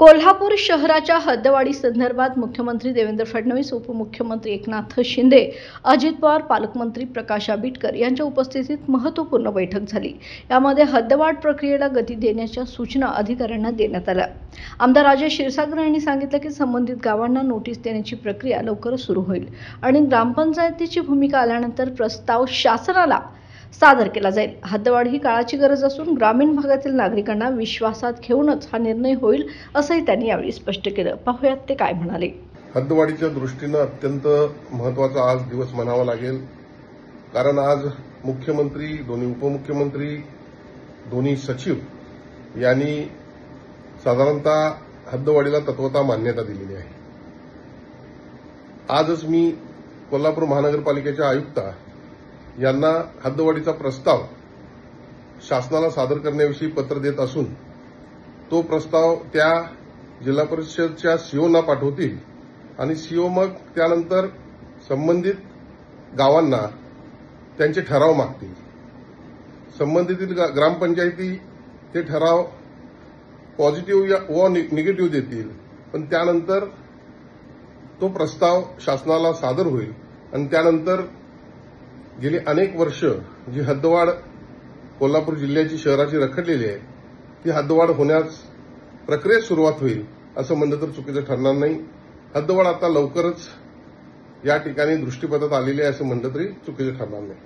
कोल्हापूर शहराच्या हद्दवाढी संदर्भात मुख्यमंत्री देवेंद्र फडणवीस, उपमुख्यमंत्री एकनाथ शिंदे, अजित पवार, पालकमंत्री प्रकाश आंबेडकर यांच्या उपस्थितीत महत्त्वपूर्ण बैठक झाली। यामध्ये हद्दवाढ प्रक्रियेला गती देण्याच्या सूचना अधिकाऱ्यांना देण्यात आल्या। आमदार राजेश क्षीरसागर यांनी सांगितलं की संबंधित गावांना नोटीस देण्याची प्रक्रिया लवकरच सुरू होईल आणि ग्रामपंचायतीची भूमिका आल्यानंतर प्रस्ताव शासनाला सादर केला जाईल। हद्दवाढ ही काळाची गरज असून ग्रामीण भागातील नागरिकांना विश्वासात घेऊनच हा निर्णय होईल असंही त्यांनी यावेळी स्पष्ट केलं। पाहूयात ते काय म्हणाले। हद्दवाढीच्या दृष्टीने अत्यंत महत्त्वाचा आज दिवस म्हणावा लागेल, कारण आज मुख्यमंत्री, दोन्ही उपमुख्यमंत्री, दोन्ही सचिव यांनी साधारणतः हद्दवाढीला तत्वतः मान्यता दिलेली आहे। आजच मी कोल्हापूर महानगरपालिकेच्या आयुक्ता यांना हद्दवाढीचा प्रस्ताव शासनाला सादर करण्याविषयी पत्र देत असून तो प्रस्ताव त्या जिल्हा परिषदच्या सीओना पाठवतील आणि सीओ मग त्यानंतर संबंधित गावांना त्यांचे ठराव मागतील। संबंधित ग्रामपंचायती ते ठराव पॉझिटिव्ह व निगेटिव्ह देतील, पण त्यानंतर तो प्रस्ताव शासनाला सादर होईल आणि त्यानंतर गेली अनेक वर्ष जी हद्दवाढ कोल्हापूर जिल्ह्याची शहराची रखडलेली आहे ती हद्दवाढ होण्यास प्रक्रियेत सुरुवात होईल असं म्हणलं तर चुकीचं ठरणार नाही। हद्दवाढ आता लवकरच या ठिकाणी दृष्टीपथात आलेली आहे असं म्हणलं तरी चुकीचं ठरणार नाही।